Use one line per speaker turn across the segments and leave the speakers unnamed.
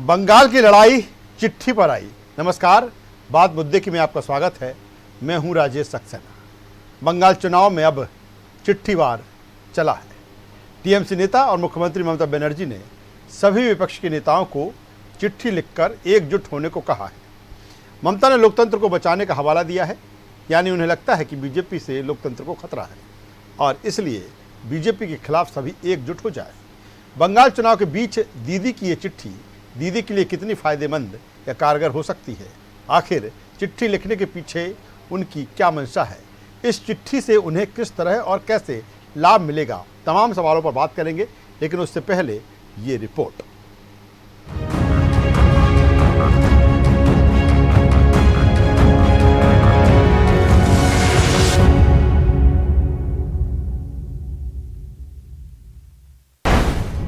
बंगाल की लड़ाई चिट्ठी पर आई। नमस्कार, बात मुद्दे की में आपका स्वागत है। मैं हूं राजेश सक्सेना। बंगाल चुनाव में अब चिट्ठीवार चला है। टीएमसी नेता और मुख्यमंत्री ममता बनर्जी ने सभी विपक्ष के नेताओं को चिट्ठी लिखकर एकजुट होने को कहा है। ममता ने लोकतंत्र को बचाने का हवाला दिया है, यानी उन्हें लगता है कि बीजेपी से लोकतंत्र को खतरा है और इसलिए बीजेपी के खिलाफ सभी एकजुट हो जाए। बंगाल चुनाव के बीच दीदी की ये चिट्ठी दीदी के लिए कितनी फायदेमंद या कारगर हो सकती है? आखिर चिट्ठी लिखने के पीछे उनकी क्या मंशा है? इस चिट्ठी से उन्हें किस तरह और कैसे लाभ मिलेगा? तमाम सवालों पर बात करेंगे, लेकिन उससे पहले ये रिपोर्ट।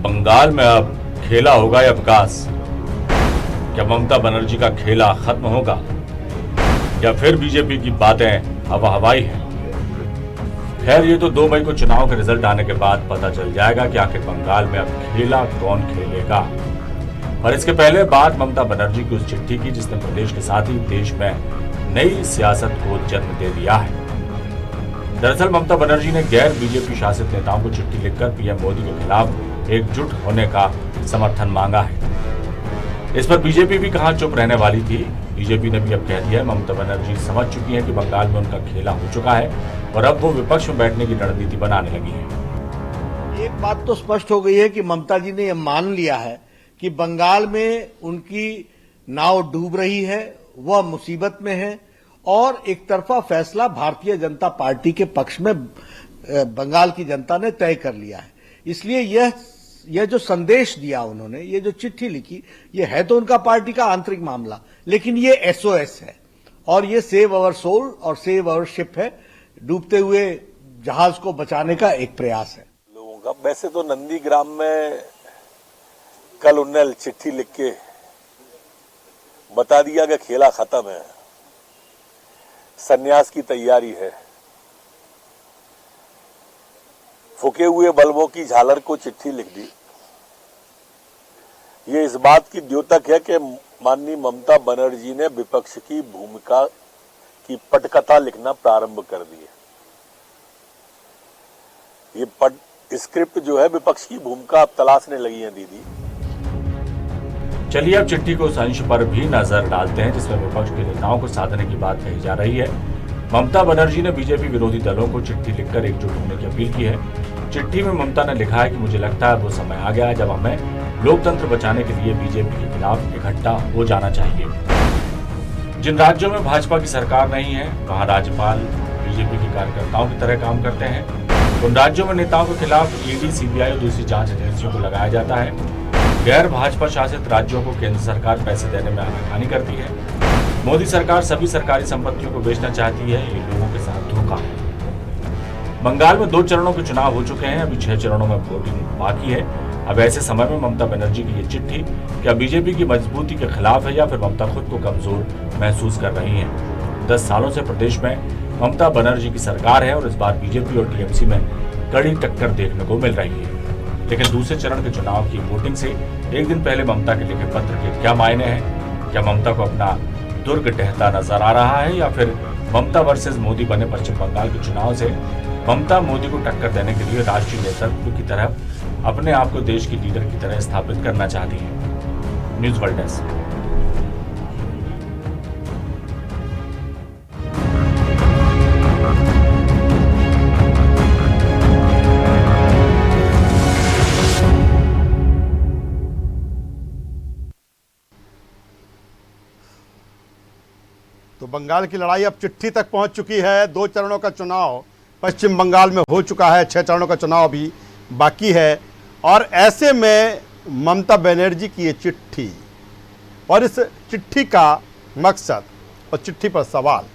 बंगाल में अब खेला होगा या विकास? क्या ममता बनर्जी का खेला खत्म होगा या फिर बीजेपी की बातें हवा हवाई हैं? खैर, ये तो 2 मई को चुनाव के रिजल्ट आने के बाद पता चल जाएगा कि आखिर बंगाल में अब खेला कौन खेलेगा। पर इसके पहले बात ममता बनर्जी की उस चिट्ठी की जिसने प्रदेश के साथ ही देश में नई सियासत को जन्म दे दिया है। दरअसल ममता बनर्जी ने गैर बीजेपी शासित नेताओं को चिट्ठी लिखकर पीएम मोदी के खिलाफ एकजुट होने का समर्थन मांगा है। इस पर बीजेपी भी कहां चुप रहने वाली थी। बीजेपी ने भी अब कह दिया है ममता बनर्जी समझ चुकी है कि बंगाल में उनका खेला हो चुका है और अब वो विपक्ष में बैठने की रणनीति बनाने लगी है।
एक बात तो स्पष्ट हो गई है कि ममता जी ने यह मान लिया है कि बंगाल में उनकी नाव डूब रही है, वह मुसीबत में है और एक तरफा फैसला भारतीय जनता पार्टी के पक्ष में बंगाल की जनता ने तय कर लिया है। इसलिए यह जो संदेश दिया उन्होंने, ये जो चिट्ठी लिखी, ये है तो उनका पार्टी का आंतरिक मामला, लेकिन ये एसओएस है और ये सेव अवर सोल और सेव अवर शिप है। डूबते हुए जहाज को बचाने का एक प्रयास है
लोगों का। वैसे तो नंदीग्राम में कल उन्होंने चिट्ठी लिख के बता दिया कि खेला खत्म है, संन्यास की तैयारी है। फूके हुए बल्बों की झालर को चिट्ठी लिख दी। ये इस बात की द्योतक है कि माननीय ममता बनर्जी ने विपक्ष की भूमिका की पटकथा लिखना प्रारंभ कर दी है। ये स्क्रिप्ट जो है विपक्ष की भूमिका अब तलाशने लगी है दीदी।
चलिए अब चिट्ठी को उस अंश पर भी नजर डालते हैं जिसमें विपक्ष के नेताओं को साधने की बात कही जा रही है। ममता बनर्जी ने बीजेपी विरोधी दलों को चिट्ठी लिखकर एकजुट होने की अपील की है। चिट्ठी में ममता ने लिखा है कि मुझे लगता है वो समय आ गया है जब हमें लोकतंत्र बचाने के लिए बीजेपी के खिलाफ इकट्ठा हो जाना चाहिए। जिन राज्यों में भाजपा की सरकार नहीं है वहां राज्यपाल बीजेपी के कार्यकर्ताओं की तरह काम करते हैं। उन राज्यों में नेताओं के खिलाफ ईडी, सीबीआई और दूसरी जांच एजेंसियों को लगाया जाता है। गैर भाजपा शासित राज्यों को केंद्र सरकार पैसे देने में आनाकानी करती है। मोदी सरकार सभी सरकारी संपत्तियों को बेचना चाहती है। ये लोगों के साथ धोखा है। बंगाल में 2 चरणों के चुनाव हो चुके हैं, अभी 6 चरणों में वोटिंग बाकी है। अब ऐसे समय में ममता बनर्जी की ये चिट्ठी क्या बीजेपी की मजबूती के खिलाफ है या फिर ममता खुद को कमजोर महसूस कर रही हैं? 10 सालों से प्रदेश में ममता बनर्जी की सरकार है और इस बार बीजेपी और टीएमसी में कड़ी टक्कर देखने को मिल रही है। लेकिन दूसरे चरण के चुनाव की वोटिंग से एक दिन पहले ममता के लिखे पत्र के क्या मायने हैं? क्या ममता को अपना दुर्ग ढहता नजर आ रहा है या फिर ममता वर्सेस मोदी बने पश्चिम बंगाल के चुनाव से ममता मोदी को टक्कर देने के लिए राष्ट्रीय नेतृत्व की तरह अपने आप को देश की लीडर की तरह स्थापित करना चाहती है? News world desk.
तो बंगाल की लड़ाई अब चिट्ठी तक पहुंच चुकी है। 2 चरणों का चुनाव पश्चिम बंगाल में हो चुका है, 6 चरणों का चुनाव भी बाकी है और ऐसे में ममता बनर्जी की ये चिट्ठी और इस चिट्ठी का मकसद और चिट्ठी पर सवाल,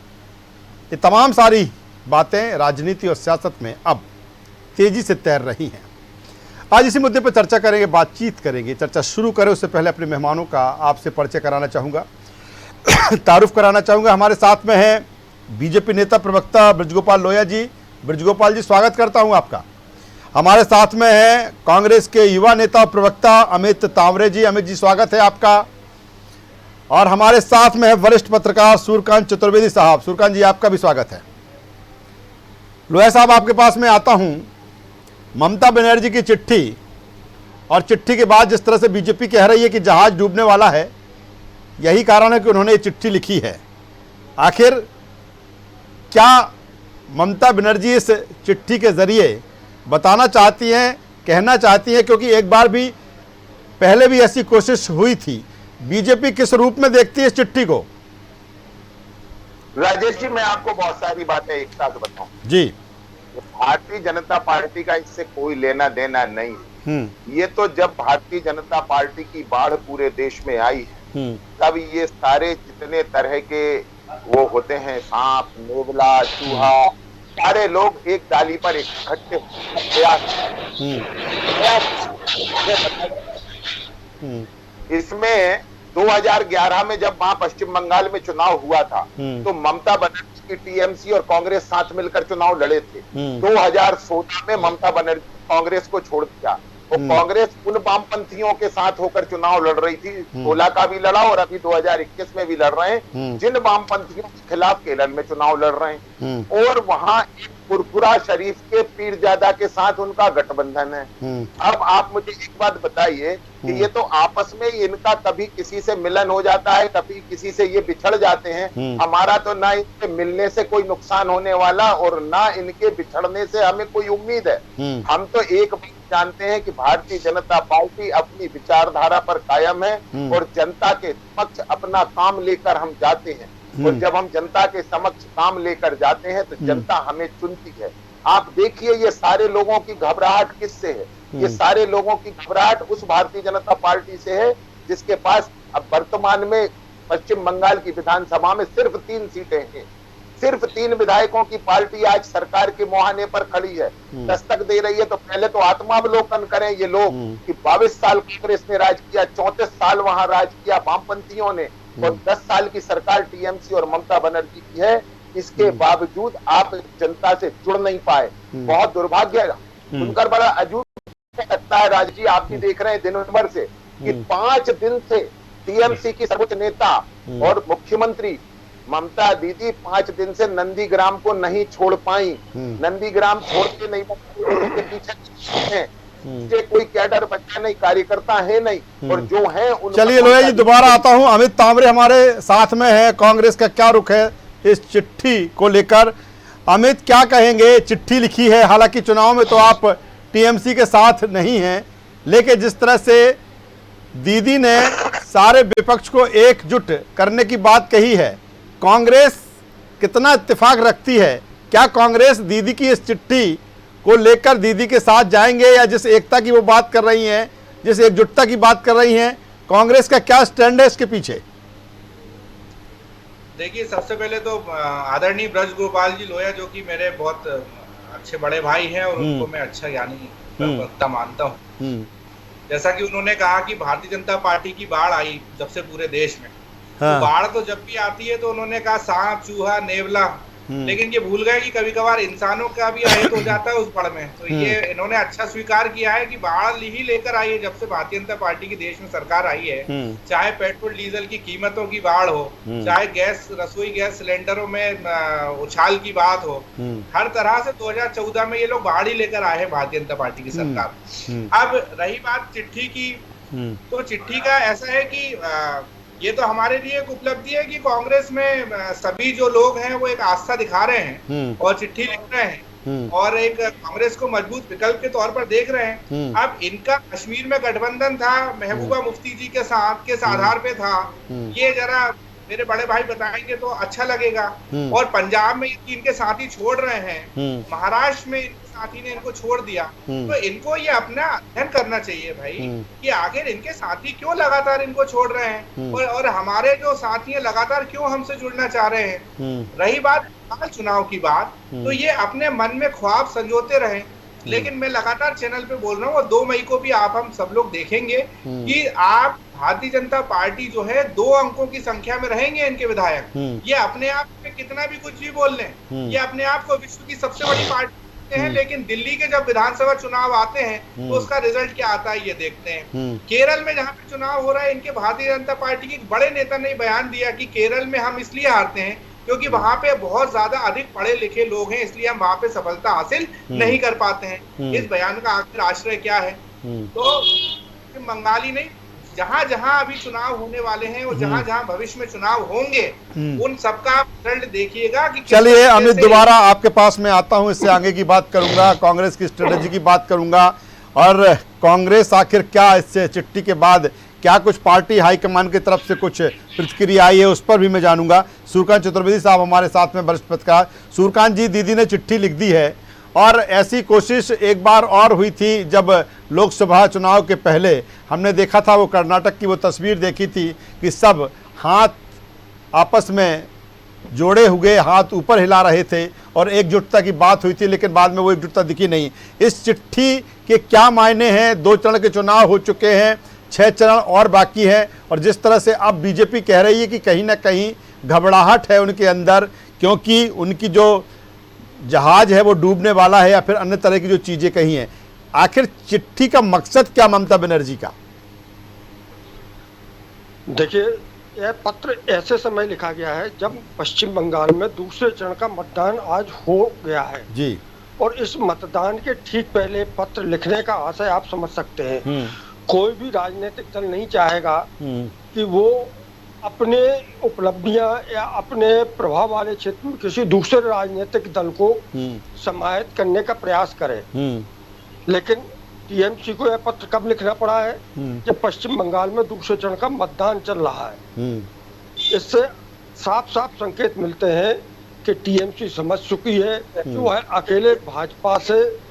ये तमाम सारी बातें राजनीति और सियासत में अब तेजी से तैर रही हैं। आज इसी मुद्दे पर चर्चा करेंगे, बातचीत करेंगे। चर्चा शुरू करें उससे पहले अपने मेहमानों का आपसे परिचय कराना चाहूँगा, तारुफ कराना चाहूँगा। हमारे साथ में हैं बीजेपी नेता प्रवक्ता ब्रजगोपाल लोहिया जी। ब्रजगोपाल जी, स्वागत करता हूँ आपका। हमारे साथ में है कांग्रेस के युवा नेता और प्रवक्ता अमित तांवरे जी। अमित जी, स्वागत है आपका। और हमारे साथ में है वरिष्ठ पत्रकार सूर्यकांत चतुर्वेदी साहब। सूर्यकांत जी, आपका भी स्वागत है। लोया साहब, आपके पास में आता हूं। ममता बनर्जी की चिट्ठी, और चिट्ठी के बाद जिस तरह से बीजेपी कह रही है कि जहाज डूबने वाला है, यही कारण है कि उन्होंने ये चिट्ठी लिखी है। आखिर क्या ममता बनर्जी इस चिट्ठी के जरिए बताना चाहती हैं, कहना चाहती हैं? क्योंकि एक बार भी पहले भी ऐसी कोशिश हुई थी। बीजेपी किस रूप में देखती है इस चिट्ठी को?
राजेश जी, मैं आपको बहुत सारी बातें एक साथ बताऊं
जी।
भारतीय जनता पार्टी का इससे कोई लेना देना नहीं है। ये तो जब भारतीय जनता पार्टी की बाढ़ पूरे देश में आई है, तब ये सारे जितने तरह के वो होते हैं, सांप, नेवला, चूहा, सारे लोग एक डाली पर इकट्ठे इसमें 2011 में जब वहां पश्चिम बंगाल में चुनाव हुआ था, तो ममता बनर्जी की टीएमसी और कांग्रेस साथ मिलकर चुनाव लड़े थे। 2016 में ममता बनर्जी कांग्रेस को छोड़ दिया, वो कांग्रेस उन वामपंथियों के साथ होकर चुनाव लड़ रही थी। 16 का भी लड़ा और अभी 2021 में भी लड़ रहे हैं, जिन वामपंथियों के खिलाफ केरल में चुनाव लड़ रहे हैं। और वहां एक फुरफुरा शरीफ के पीरजादा के साथ उनका गठबंधन है। अब आप मुझे एक बात बताइए कि ये तो आपस में इनका कभी किसी से मिलन हो जाता है, कभी किसी से ये बिछड़ जाते हैं। हमारा तो ना इनके मिलने से कोई नुकसान होने वाला और ना इनके बिछड़ने से हमें कोई उम्मीद है। हम तो एक बात जानते हैं कि भारतीय जनता पार्टी अपनी विचारधारा पर कायम है और जनता के समक्ष अपना काम लेकर हम जाते हैं। और जब हम जनता के समक्ष काम लेकर जाते हैं तो जनता हमें चुनती है। आप देखिए, ये सारे लोगों की घबराहट किससे है? ये सारे लोगों की घबराहट उस भारतीय जनता पार्टी से है जिसके पास अब वर्तमान में पश्चिम बंगाल की विधानसभा में सिर्फ 3 सीटें हैं। सिर्फ 3 विधायकों की पार्टी आज सरकार के मुहाने पर खड़ी है, दस्तक दे रही है। तो पहले तो आत्मावलोकन करें ये लोग कि 22 साल कांग्रेस ने राज किया, 34 साल वहां राज किया वामपंथियों ने, और 10 साल की सरकार टीएमसी और ममता बनर्जी की है। इसके बावजूद आप जनता से जुड़ नहीं पाए, बहुत दुर्भाग्य है। सुनकर बड़ा अजूब लगता है। राज जी, आप भी देख रहे हैं दिन भर से कि 5 दिन से टीएमसी की सर्वोच्च नेता और मुख्यमंत्री ममता दीदी 5 दिन से नंदीग्राम को नहीं छोड़ पाई। नंदीग्राम छोड़ते नहीं, के पीछे कोई कैडर बच्चा नहीं, कार्यकर्ता है नहीं, और जो है उन।
चलिए लोया जी, दोबारा आता हूं। अमित तांवरे हमारे साथ में है। कांग्रेस का क्या रुख है इस चिट्ठी को लेकर? अमित, क्या कहेंगे? चिट्ठी लिखी है, हालांकि चुनाव में तो आप टीएमसी के साथ नहीं हैं, लेकिन जिस तरह से दीदी ने सारे विपक्ष को एकजुट करने की बात कही है, कांग्रेस कितना इत्तेफाक रखती है? क्या कांग्रेस दीदी की इस चिट्ठी को लेकर दीदी के साथ जाएंगे, या जिस एकता की वो बात कर रही हैं, जिस एकजुटता की बात कर रही हैं, कांग्रेस का क्या स्टैंड है इसके पीछे?
देखिए, सबसे पहले तो आदरणीय ब्रज गोपाल जी लोया, जो कि मेरे बहुत अच्छे बड़े भाई हैं और उनको मैं अच्छा ज्ञानी वक्ता मानता हूँ। जैसा कि उन्होंने कहा कि भारतीय जनता पार्टी की बाढ़ आई जब से पूरे देश में, तो बाढ़ तो जब भी आती है तो उन्होंने कहा सांप, चूहा, नेवला, लेकिन ये भूल गए कि कभी कभार इंसानों का भी आयत हो जाता है उस बाढ़ में। तो ये इन्होंने अच्छा स्वीकार किया है कि बाढ़ ही लेकर आई है जब से भारतीय जनता पार्टी की देश में सरकार आई है। चाहे पेट्रोल डीजल की कीमतों की बाढ़ हो, चाहे गैस, रसोई गैस सिलेंडरों में उछाल की बात हो, हर तरह से 2014 में ये लोग बाढ़ ही लेकर आए हैं भारतीय जनता पार्टी की सरकार। अब रही बात चिट्ठी की, तो चिट्ठी का ऐसा है कि ये तो हमारे लिए एक उपलब्धि है कि कांग्रेस में सभी जो लोग हैं वो एक आस्था दिखा रहे हैं और चिट्ठी लिख रहे हैं और एक कांग्रेस को मजबूत विकल्प के तौर पर देख रहे हैं। अब इनका कश्मीर में गठबंधन था, महबूबा मुफ्ती जी के साथ के आधार पे था, ये जरा मेरे बड़े भाई बताएंगे तो अच्छा लगेगा। और पंजाब में इनके साथी छोड़ रहे हैं, महाराष्ट्र में साथी ने इनको छोड़ दिया, तो इनको ये अपना अध्ययन करना चाहिए भाई कि आखिर इनके साथी क्यों लगातार इनको छोड़ रहे हैं और हमारे जो साथी हैं लगातार क्यों हमसे जुड़ना चाह रहे हैं। रही बात चुनाव की बात, तो ये अपने मन में ख्वाब संजोते रहे, लेकिन मैं लगातार चैनल पे बोल रहा हूँ, और 2 मई को भी हम सब लोग देखेंगे कि आप भारतीय जनता पार्टी जो है 2 अंकों की संख्या में रहेंगे इनके विधायक। ये अपने आप में कितना भी कुछ भी बोल लें, ये अपने आप को विश्व की सबसे बड़ी पार्टी देखते हैं, लेकिन दिल्ली के जब विधानसभा चुनाव आते हैं तो उसका रिजल्ट क्या आता है ये देखते हैं। केरल में जहां पे चुनाव हो रहा है, इनके भारतीय जनता पार्टी के बड़े नेता ने बयान दिया कि केरल में हम इसलिए हारते हैं क्योंकि वहां पे बहुत ज्यादा अधिक पढ़े लिखे लोग हैं, इसलिए हम वहां पे सफलता हासिल नहीं कर पाते हैं। इस बयान का आखिर आश्रय क्या है? तो बंगाली नहीं, जहां जहां अभी चुनाव होने वाले हैं और जहां जहां भविष्य में चुनाव होंगे उन सबका रिजल्ट देखिएगा कि
चलिए अमित, दोबारा आपके पास मैं आता हूं, इससे आगे की बात करूंगा, कांग्रेस की स्ट्रेटेजी की बात करूंगा और कांग्रेस आखिर क्या इससे चिट्ठी के बाद क्या कुछ पार्टी हाईकमान की तरफ से कुछ प्रतिक्रिया आई है उस पर भी मैं जानूंगा। सूर्यकांत चतुर्वेदी साहब हमारे साथ में, वरिष्ठ पत्रकार। सूर्यकांत जी, दीदी ने चिट्ठी लिख दी है और ऐसी कोशिश एक बार और हुई थी जब लोकसभा चुनाव के पहले हमने देखा था, वो कर्नाटक की वो तस्वीर देखी थी कि सब हाथ आपस में जोड़े हुए हाथ ऊपर हिला रहे थे और एकजुटता की बात हुई थी, लेकिन बाद में वो एकजुटता दिखी नहीं। इस चिट्ठी के क्या मायने हैं? 2 चरण के चुनाव हो चुके हैं, 6 चरण और बाकी हैं और जिस तरह से अब बीजेपी कह रही है कि कहीं ना कहीं घबराहट है उनके अंदर, क्योंकि उनकी जो जहाज है वो डूबने वाला है या फिर अन्य तरह की जो चीज़ें कही हैं। आखिर चिट्ठी का मकसद क्या ममता बनर्जी का?
देखिए, यह पत्र ऐसे समय लिखा गया है जब पश्चिम बंगाल में दूसरे चरण का मतदान आज हो गया है
जी,
और इस मतदान के ठीक पहले पत्र लिखने का आशय आप समझ सकते हैं। कोई भी राजनीतिक दल नहीं चाहेगा कि वो अपने उपलब्धियां या अपने प्रभाव वाले क्षेत्र में किसी दूसरे राजनीतिक दल को समाहित करने का प्रयास करे। लेकिन टीएमसी को यह पत्र कब लिखना पड़ा है? जब पश्चिम बंगाल में दूसरे चरण का मतदान चल रहा है। इससे साफ साफ संकेत मिलते हैं कि टीएमसी समझ चुकी है कि वह अकेले भाजपा से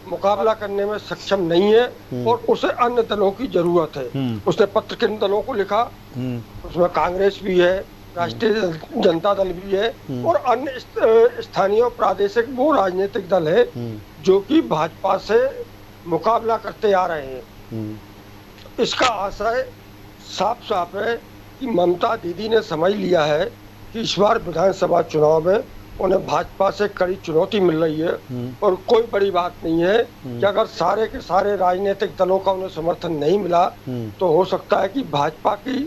मुकाबला करने में सक्षम नहीं है और उसे अन्य दलों की जरूरत है। उसने पत्र किन दलों को लिखा? उसमें कांग्रेस भी है, राष्ट्रीय जनता दल भी है और अन्य स्थानीय और प्रादेशिक वो राजनीतिक दल है जो कि भाजपा से मुकाबला करते आ रहे हैं। इसका आशय साफ साफ है कि ममता दीदी ने समझ लिया है कि इस बार विधानसभा चुनाव में उन्हें भाजपा से कड़ी चुनौती मिल रही है और कोई बड़ी बात नहीं है कि अगर सारे के सारे राजनीतिक दलों का उन्हें समर्थन नहीं मिला तो हो सकता है कि भाजपा की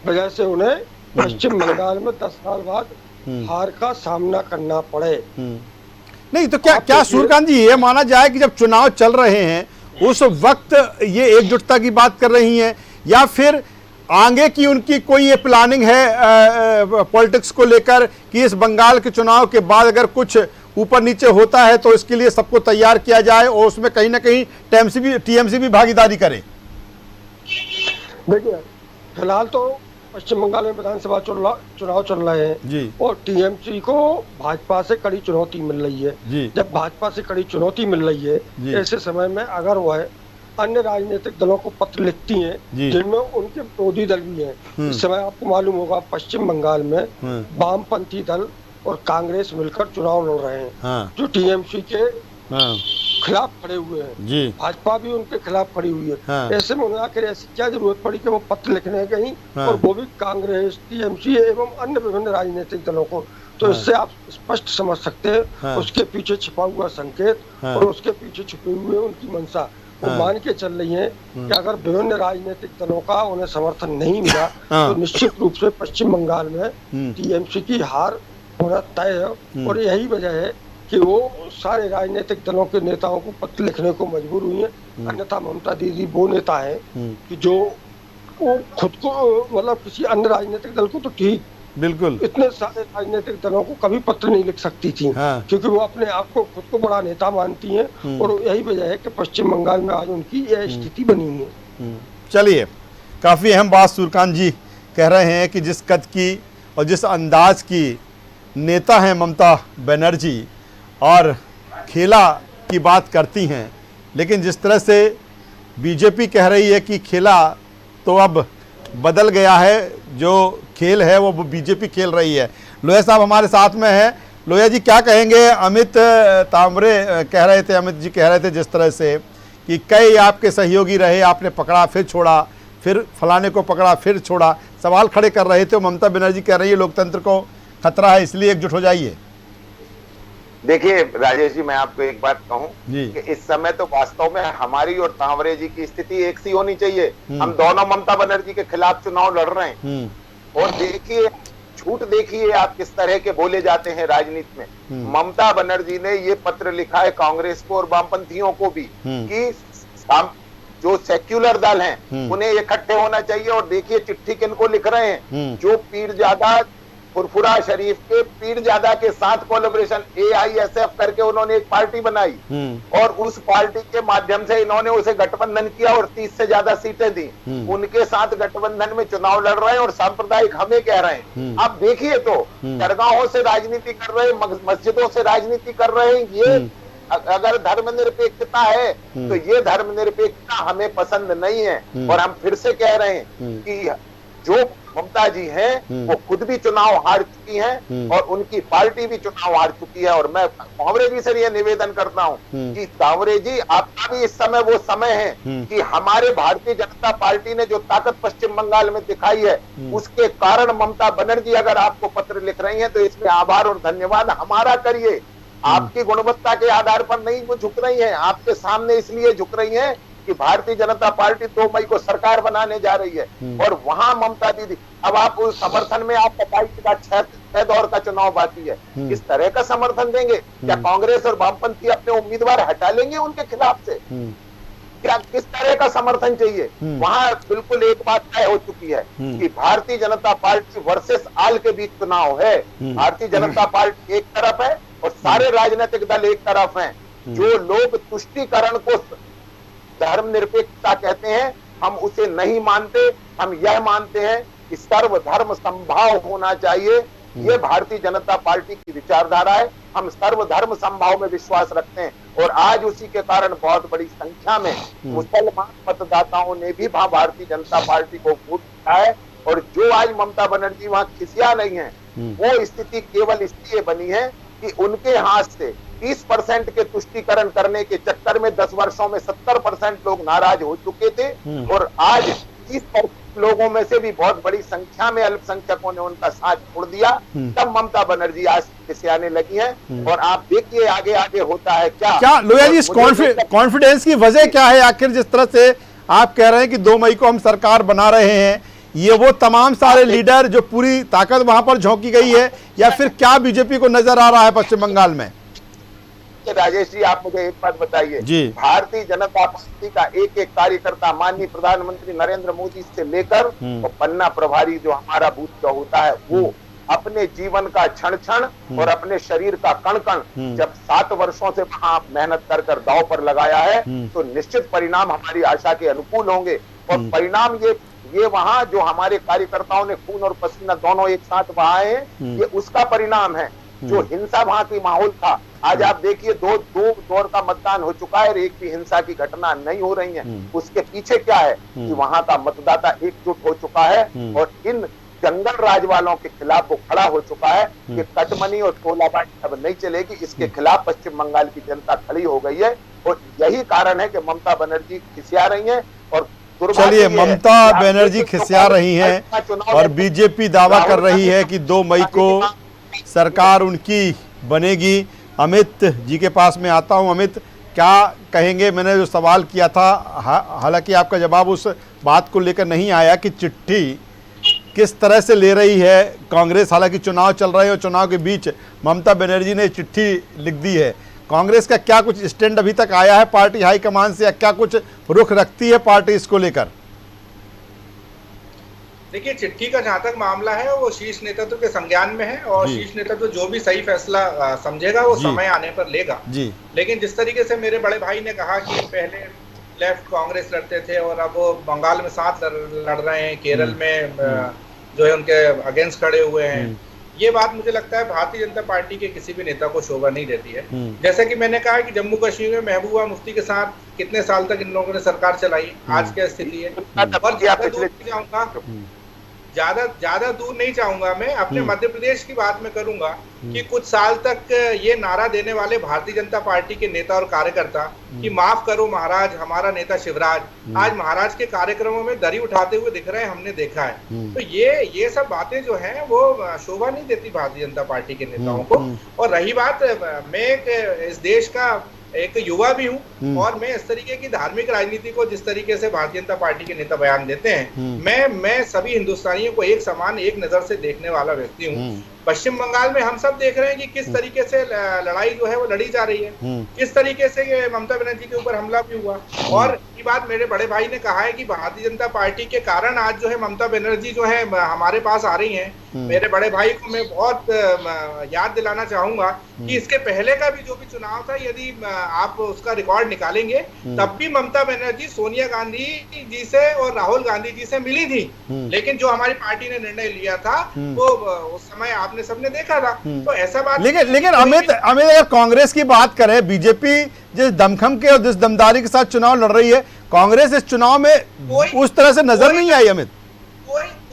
वजह से उन्हें पश्चिम बंगाल में 10 साल बाद हार का सामना करना पड़े।
नहीं तो क्या सूर्यकांत जी ये माना जाए कि जब चुनाव चल रहे हैं उस वक्त ये एकजुटता की बात कर रही हैं या फिर आगे की उनकी कोई ये प्लानिंग है पॉलिटिक्स को लेकर कि इस बंगाल के चुनाव के बाद अगर कुछ ऊपर नीचे होता है तो इसके लिए सबको तैयार किया जाए और उसमें कहीं ना कहीं टीएमसी भी भागीदारी करे?
देखिए, फिलहाल तो पश्चिम बंगाल में विधानसभा चुनाव चल रहे हैं
जी,
और टीएमसी को भाजपा से कड़ी चुनौती मिल रही है
जी।
जब भाजपा से कड़ी चुनौती मिल रही है ऐसे समय में अगर वह अन्य राजनीतिक दलों को पत्र लिखती हैं जिनमें उनके विरोधी दल भी हैं। इस समय आपको मालूम होगा पश्चिम बंगाल में वामपंथी दल और कांग्रेस मिलकर चुनाव लड़ रहे हैं जो टीएमसी के खिलाफ खड़े हुए हैं। भाजपा भी उनके खिलाफ खड़ी हुई है। ऐसे में उन्हें आखिर ऐसी क्या जरूरत पड़ी कि वो पत्र लिखने गई और वो भी कांग्रेस, टीएमसी एवं अन्य विभिन्न राजनीतिक दलों को? तो इससे आप स्पष्ट समझ सकते हैं उसके पीछे छिपा हुआ संकेत और उसके पीछे छुपे हुए उनकी मंशा। वो मान के चल रही है कि अगर विभिन्न राजनीतिक दलों का उन्हें समर्थन नहीं मिला तो निश्चित रूप से पश्चिम बंगाल में टीएमसी की हार होना तय है और यही वजह है कि वो सारे राजनीतिक दलों के नेताओं को पत्र लिखने को मजबूर हुई है। अन्यथा ममता दीदी वो नेता है कि जो वो खुद को मतलब किसी अन्य राजनीतिक दल को तो ठीक
बिल्कुल
इतने सारे राजनीतिक दलों को कभी पत्र नहीं लिख सकती थी क्योंकि वो अपने आप को खुद को बड़ा नेता मानती हैं और यही वजह है कि पश्चिम बंगाल में आज उनकी यह स्थिति बनी हुई है।
चलिए, काफ़ी अहम बात सूर्यकांत जी कह रहे हैं कि जिस कद की और जिस अंदाज की नेता हैं ममता बनर्जी और खेला की बात करती हैं, लेकिन जिस तरह से बीजेपी कह रही है कि खेला तो अब बदल गया है, जो खेल है वो बीजेपी खेल रही है। लोया साहब हमारे साथ में है। लोया जी क्या कहेंगे? अमित तामरे कह रहे थे, अमित जी कह रहे थे जिस तरह से कि कई आपके सहयोगी रहे, आपने पकड़ा फिर छोड़ा, फिर फलाने को पकड़ा फिर छोड़ा, सवाल खड़े कर रहे थे। ममता बनर्जी कह रही है लोकतंत्र को खतरा है इसलिए एकजुट हो जाइए।
देखिए राजेश जी, मैं आपको एक बात कहूं
जी।
कि इस समय तो वास्तव में हमारी और तांवरे जी की स्थिति एक सी होनी चाहिए। हम दोनों ममता बनर्जी के खिलाफ चुनाव लड़ रहे हैं। और देखिए, झूठ देखिए आप किस तरह के बोले जाते हैं राजनीति में। ममता बनर्जी ने ये पत्र लिखा है कांग्रेस को और वामपंथियों को भी कि जो सेक्युलर दल हैं उन्हें इकट्ठे होना चाहिए। और देखिए चिट्ठी किनको लिख रहे हैं, जो पीरजादा फुरफुरा शरीफ के पीरजादा के साथ कोलैबोरेशन AISF करके उन्होंने एक पार्टी बनाई और उस पार्टी के माध्यम से इन्होंने उसे गठबंधन किया और 30 से ज्यादा सीटें दी। उनके साथ गठबंधन में चुनाव लड़ रहे हैं और सांप्रदायिक हमें कह रहे हैं। आप देखिए तो दरगाहों से राजनीति कर रहे हैं, मस्जिदों से राजनीति कर रहे हैं। ये अगर धर्मनिरपेक्षता है तो ये धर्मनिरपेक्षता हमें पसंद नहीं है। और हम फिर से कह रहे हैं कि जो ममता जी हैं वो खुद भी चुनाव हार चुकी हैं और उनकी पार्टी भी चुनाव हार चुकी है। और मैं तांवरे जी से ये निवेदन करता हूं कि तांवरे जी, आपका भी इस समय वो समय है कि हमारे भारतीय जनता पार्टी ने जो ताकत पश्चिम बंगाल में दिखाई है उसके कारण ममता बनर्जी अगर आपको पत्र लिख रही हैं तो इसमें आभार और धन्यवाद हमारा करिए। आपकी गुणवत्ता के आधार पर नहीं वो झुक रही हैं, आपके सामने इसलिए झुक रही हैं कि भारतीय जनता पार्टी 2 मई को सरकार बनाने जा रही है और वहां ममता दीदी, अब आप उस समर्थन में आप बताइएगा 6 दौर का चुनाव बाकी है, किस तरह का समर्थन देंगे? क्या कांग्रेस और वामपंथी अपने उम्मीदवार हटा लेंगे उनके खिलाफ से? क्या किस तरह का समर्थन चाहिए? वहां बिल्कुल एक बात तय हो चुकी है कि भारतीय जनता पार्टी वर्सेस आल के बीच चुनाव है। भारतीय जनता पार्टी एक तरफ है और सारे राजनीतिक दल एक तरफ हैं। जो लोग तुष्टीकरण को धर्मनिरपेक्षता कहते हैं, हम उसे नहीं मानते। हम यह मानते हैं कि सर्वधर्म समभाव होना चाहिए। ये भारतीय जनता पार्टी की विचारधारा है। हम सर्वधर्म समभाव में विश्वास रखते हैं और आज उसी के कारण बहुत बड़ी संख्या में मुसलमान मतदाताओं ने भी भारतीय जनता पार्टी को वोट दिया है। और जो आज ममता बनर्जी वहां खिसिया नहीं है, वो स्थिति केवल इसलिए बनी है कि उनके हाथ से 30% के तुष्टीकरण करने के चक्कर में 10 वर्षों में 70% लोग नाराज हो चुके थे और आज 30% लोगों में से भी बहुत बड़ी संख्या में अल्पसंख्यकों ने उनका साथ छोड़ दिया। तब ममता बनर्जी आज खिसियाने लगी हैं और आप देखिए आगे आगे होता है क्या
लोहिया जी, इस कॉन्फिडेंस की वजह क्या है? आखिर जिस तरह से आप कह रहे हैं कि 2 मई को हम सरकार बना रहे हैं, ये वो तमाम सारे लीडर जो पूरी ताकत वहां पर झोंकी गई है या फिर क्या बीजेपी को नजर आ रहा है पश्चिम बंगाल में?
राजेश जी, आप मुझे एक बात बताइए, भारतीय जनता पार्टी का एक एक कार्यकर्ता माननीय प्रधानमंत्री नरेंद्र मोदी से लेकर और पन्ना प्रभारी जो हमारा बूथ का होता है, वो अपने जीवन का क्षण क्षण और अपने शरीर का कण कण जब 7 वर्षों से वहां मेहनत कर कर दांव पर लगाया है तो निश्चित परिणाम हमारी आशा के अनुकूल होंगे। और परिणाम ये वहां जो हमारे कार्यकर्ताओं ने खून और पसीना दोनों एक साथ बहाए हैं, ये उसका परिणाम है। जो हिंसा वहां की माहौल था, आज आप देखिए 2 दौर का मतदान हो चुका है और एक भी हिंसा की घटना नहीं हो रही है। उसके पीछे क्या है कि वहां का मतदाता एकजुट हो चुका है और इन जंगल राज वालों के खिलाफ वो खड़ा हो चुका है कि कटमनी और टोलाबाजी अब नहीं चलेगी। इसके खिलाफ पश्चिम बंगाल की जनता खड़ी हो गई है और यही कारण है कि ममता बनर्जी खिसिया रही है। और
चलिए, ममता बनर्जी खिसिया रही हैं और बीजेपी दावा कर रही है कि 2 मई को सरकार उनकी बनेगी। अमित जी के पास में आता हूं। अमित, क्या कहेंगे? मैंने जो सवाल किया था, हालांकि आपका जवाब उस बात को लेकर नहीं आया कि चिट्ठी किस तरह से ले रही है कांग्रेस। हालांकि चुनाव चल रहे हैं और चुनाव के बीच ममता बनर्जी ने चिट्ठी लिख दी है। कांग्रेस का क्या कुछ स्टैंड अभी तक आया है पार्टी हाईकमान से, या क्या कुछ रुख रखती है पार्टी इसको लेकर?
देखिए, चिट्ठी का जहां तक मामला है वो शीर्ष नेतृत्व के संज्ञान में है और शीर्ष नेतृत्व जो भी सही फैसला समझेगा वो समय आने पर लेगा। लेकिन जिस तरीके से मेरे बड़े भाई ने कहा कि पहले लेफ्ट कांग्रेस लड़ते थे और अब वो बंगाल में साथ लड़ रहे हैं, केरल में जो है उनके अगेंस्ट खड़े हुए हैं, ये बात मुझे लगता है भारतीय जनता पार्टी के किसी भी नेता को शोभा नहीं देती है। जैसे कि मैंने कहा कि जम्मू कश्मीर में महबूबा मुफ्ती के साथ कितने साल तक इन लोगों ने सरकार चलाई, आज क्या स्थिति है। और ज्यादा दूर नहीं जाऊंगा मैं, अपने मध्य प्रदेश की बात में करूंगा कि कुछ साल तक ये नारा देने वाले भारतीय जनता पार्टी के नेता और कार्यकर्ता कि माफ करो महाराज, हमारा नेता शिवराज, आज महाराज के कार्यक्रमों में दरी उठाते हुए दिख रहे हैं, हमने देखा है। तो ये सब बातें जो हैं वो शोभा नहीं देती भारतीय जनता पार्टी के नेताओं को। और रही बात, मैं इस देश का एक युवा भी हूं और मैं इस तरीके की धार्मिक राजनीति को जिस तरीके से भारतीय जनता पार्टी के नेता बयान देते हैं, मैं सभी हिंदुस्तानियों को एक समान, एक नजर से देखने वाला व्यक्ति हूं। पश्चिम बंगाल में हम सब देख रहे हैं कि किस तरीके से लड़ाई जो है वो लड़ी जा रही है, किस तरीके से ममता बनर्जी के ऊपर हमला भी हुआ। और ये बात मेरे बड़े भाई ने कहा है कि भारतीय जनता पार्टी के कारण आज जो है ममता बनर्जी जो है हमारे पास आ रही हैं। मेरे बड़े भाई को मैं बहुत याद दिलाना चाहूंगा कि इसके पहले का भी जो भी चुनाव था, यदि आप उसका रिकॉर्ड निकालेंगे, तब भी ममता बनर्जी सोनिया गांधी जी से और राहुल गांधी जी से मिली थी। लेकिन जो हमारी पार्टी ने निर्णय लिया था वो उस समय आपने सबने देखा था। तो ऐसा बात,
लेकिन अमित अगर कांग्रेस की बात करें, बीजेपी जिस दमखम के और जिस दमदारी के साथ चुनाव लड़ रही है, कांग्रेस इस चुनाव में उस तरह से नजर नहीं आई। अमित,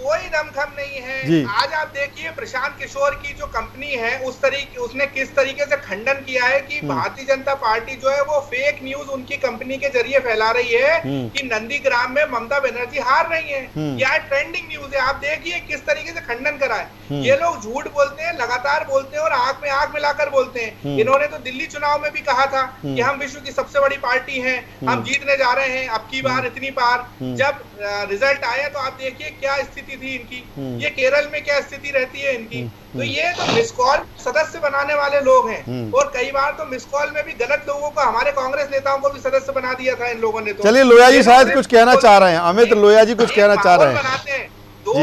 कोई दमखम नहीं है। आज आप देखिए प्रशांत किशोर की जो कंपनी है उसने किस तरीके से खंडन किया है कि भारतीय जनता पार्टी जो है वो फेक न्यूज उनकी कंपनी के जरिए फैला रही है कि नंदीग्राम में ममता बनर्जी हार रही है। यह ट्रेंडिंग न्यूज है। आप देखिए किस तरीके से खंडन करा है। ये लोग झूठ बोलते हैं, लगातार बोलते हैं और आंख में आंख मिलाकर बोलते हैं। इन्होंने तो दिल्ली चुनाव में भी कहा था कि हम विश्व की सबसे बड़ी पार्टी हैं, हम जीतने जा रहे हैं अब की बार, इतनी बार। जब रिजल्ट आया तो आप देखिए क्या स्थिति थी इनकी, ये केरल में क्या स्थिति रहती है इनकी। तो ये तो मिस कॉल सदस्य बनाने वाले लोग हैं और कई बार तो मिस कॉल में भी गलत लोगों को, हमारे कांग्रेस नेताओं को भी सदस्य बना दिया था इन लोगों ने। तो
चलिए, लोया जी शायद कुछ कहना चाह रहे हैं। अमित, लोया जी कुछ कहना चाह रहे हैं।
बनाते हैं 2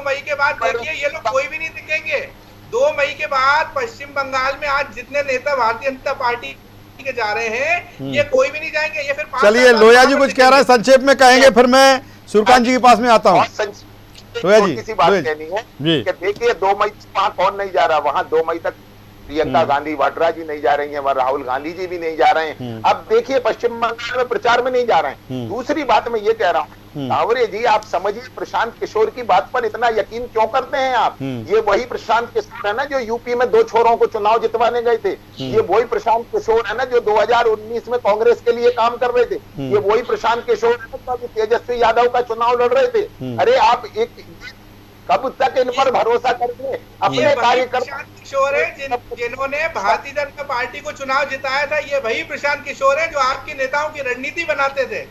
मई के बाद देखिए ये लोग कोई भी नहीं दिखेंगे। 2 मई के बाद पश्चिम बंगाल में आज जितने नेता भारतीय जनता पार्टी के जा रहे हैं, ये कोई भी नहीं जाएंगे। ये फिर
चलिए, लोया जी कुछ कह रहे हैं, संक्षेप में कहेंगे, फिर मैं सूर्यकांत जी के पास में आता हूँ।
किसी बात कहनी है कि देखिए 2 मई वहां कौन नहीं जा रहा, वहां 2 मई तक प्रियंका गांधी वाड्रा जी नहीं जा रही हैं, वहां राहुल गांधी जी भी नहीं जा रहे हैं। अब देखिए पश्चिम बंगाल में प्रचार में नहीं जा रहे हैं। दूसरी बात मैं ये कह रहा हूँ, तावरे जी आप समझिए, प्रशांत किशोर की बात पर इतना यकीन क्यों करते हैं आप? ये वही प्रशांत किशोर है ना जो यूपी में 2 छोरों को चुनाव जितवाने गए थे। ये वही प्रशांत किशोर है ना जो 2019 में कांग्रेस के लिए काम कर रहे थे। ये वही प्रशांत किशोर है ना जो तेजस्वी यादव का चुनाव लड़ रहे थे। अरे आप कब तक इन पर भरोसा करके अपने कार्यकर्ता
किशोर है जिन्होंने भारतीय जनता पार्टी को चुनाव जिताया था। ये वही प्रशांत किशोर है जो आपके नेताओं की रणनीति बनाते थे।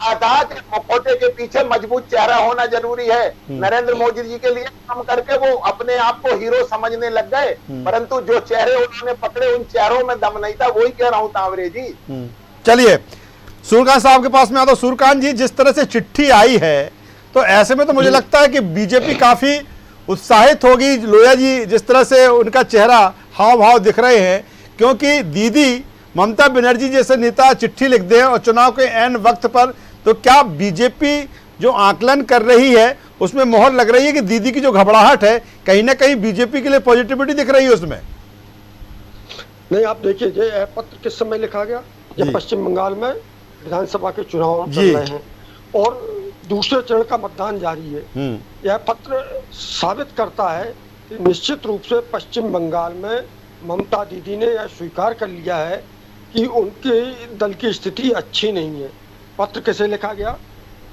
मुखौटे के पीछे मजबूत चेहरा होना जरूरी है। नरेंद्र मोदी जी के लिए काम करके वो अपने आप को हीरो समझने लग गए, परंतु जो चेहरे उन्होंने पकड़े उन चेहरों में दम नहीं था। वही कह रहा हूं तावरे जी।
चलिए, सूर्यकांत साहब के पास में आता। सूर्यकांत जी, जिस तरह से चिट्ठी आई है, तो ऐसे में तो मुझे लगता है कि बीजेपी काफी उत्साहित होगी। लोया जी, जिस तरह से उनका चेहरा हाव भाव दिख रहे हैं, क्योंकि दीदी ममता बनर्जी जैसे नेता चिट्ठी लिख दें और चुनाव के एन वक्त पर, तो क्या बीजेपी जो आकलन कर रही है उसमें मोहर लग रही है कि दीदी की जो घबराहट है कहीं ना कहीं बीजेपी के लिए पॉजिटिविटी दिख रही है उसमें?
नहीं, आप देखिए ये पत्र किस समय लिखा गया, जब पश्चिम बंगाल में विधानसभा के चुनाव चल रहे हैं और दूसरे चरण का मतदान जारी है। यह पत्र साबित करता है कि निश्चित रूप से पश्चिम बंगाल में ममता दीदी ने यह स्वीकार कर लिया है कि उनके दल की स्थिति अच्छी नहीं है। पत्र कैसे लिखा गया?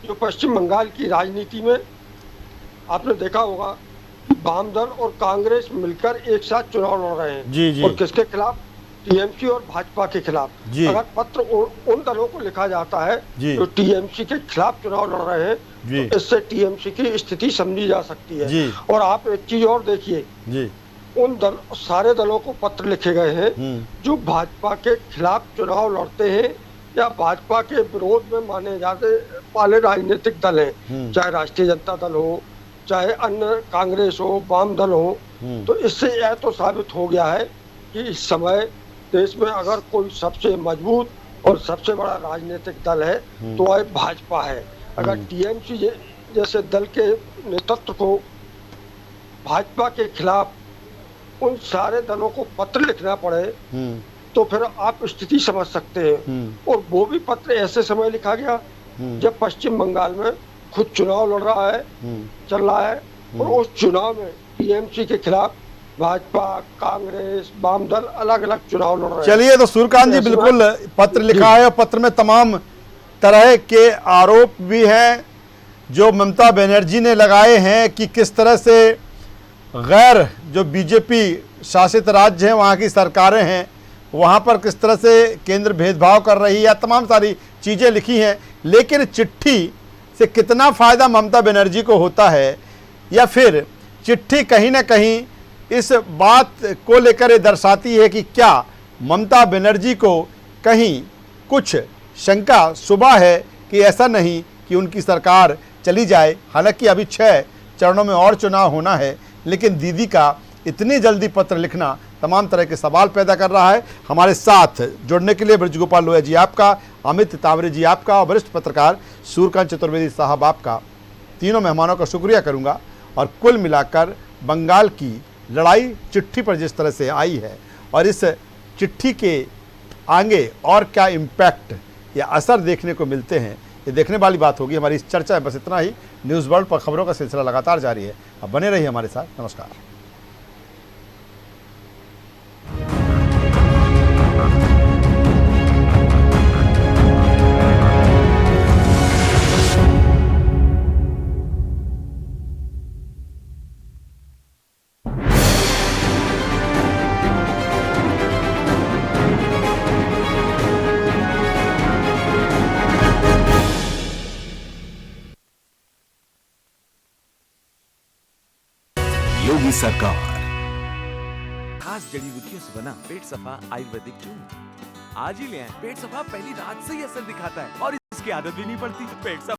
जो पश्चिम बंगाल की राजनीति में आपने देखा होगा कि वाम दल और कांग्रेस मिलकर एक साथ चुनाव लड़ रहे हैं। और किसके खिलाफ? टीएमसी और भाजपा के खिलाफ। अगर पत्र उन दलों को लिखा जाता है जो टीएमसी के खिलाफ चुनाव लड़ रहे हैं, तो इससे टीएमसी की स्थिति समझी जा सकती है। और आप एक चीज और देखिए, उन सारे दलों को पत्र लिखे गए हैं जो भाजपा के खिलाफ चुनाव लड़ते हैं या भाजपा के विरोध में माने जाते वाले राजनीतिक दल हैं, चाहे राष्ट्रीय जनता दल हो, चाहे अन्य कांग्रेस हो, वाम दल हो। तो इससे यह तो साबित हो गया है कि इस समय देश में अगर कोई सबसे मजबूत और सबसे बड़ा राजनीतिक दल है तो वह भाजपा है। अगर टीएमसी जैसे दल के नेतृत्व को भाजपा के खिलाफ उन सारे दलों को पत्र लिखना पड़े तो फिर आप स्थिति समझ सकते हैं। और वो भी पत्र ऐसे समय लिखा गया जब पश्चिम बंगाल में खुद चुनाव लड़ रहा है, चल रहा है, और उस चुनाव में टीएमसी के खिलाफ भाजपा, कांग्रेस, वाम दल अलग अलग चुनाव लड़ रहे हैं।
चलिए, तो सूर्यकांत जी
ऐसे
बिल्कुल
में-
पत्र लिखा है और पत्र में तमाम तरह के आरोप भी हैं जो ममता बनर्जी ने लगाए हैं कि किस तरह से गैर जो बीजेपी शासित राज्य हैं, वहाँ की सरकारें हैं, वहाँ पर किस तरह से केंद्र भेदभाव कर रही है, या तमाम सारी चीज़ें लिखी हैं। लेकिन चिट्ठी से कितना फ़ायदा ममता बनर्जी को होता है, या फिर चिट्ठी कहीं ना कहीं इस बात को लेकर ये दर्शाती है कि क्या ममता बनर्जी को कहीं कुछ शंका सुबह है कि ऐसा नहीं कि उनकी सरकार चली जाए। हालांकि अभी 6 चरणों में और चुनाव होना है, लेकिन दीदी का इतनी जल्दी पत्र लिखना तमाम तरह के सवाल पैदा कर रहा है। हमारे साथ जुड़ने के लिए ब्रजगोपाल लोहिया जी आपका, अमित तावरे जी आपका और वरिष्ठ पत्रकार सूर्यकांत चतुर्वेदी साहब आपका, तीनों मेहमानों का शुक्रिया करूंगा। और कुल मिलाकर बंगाल की लड़ाई चिट्ठी पर जिस तरह से आई है और इस चिट्ठी के आगे और क्या इम्पैक्ट या असर देखने को मिलते हैं, ये देखने वाली बात होगी। हमारी इस चर्चा है बस इतना ही। न्यूज़ वर्ल्ड पर खबरों का सिलसिला लगातार जारी है। अब बने रहिए हमारे साथ। नमस्कार।
योगी सरकार।
खास जड़ी बूटियों से बना पेट सफा आयुर्वेदिक चूर्ण आज ही ले आए। पेट सफा पहली रात से ही असर दिखाता है और इसकी आदत भी नहीं पड़ती। पेट सफा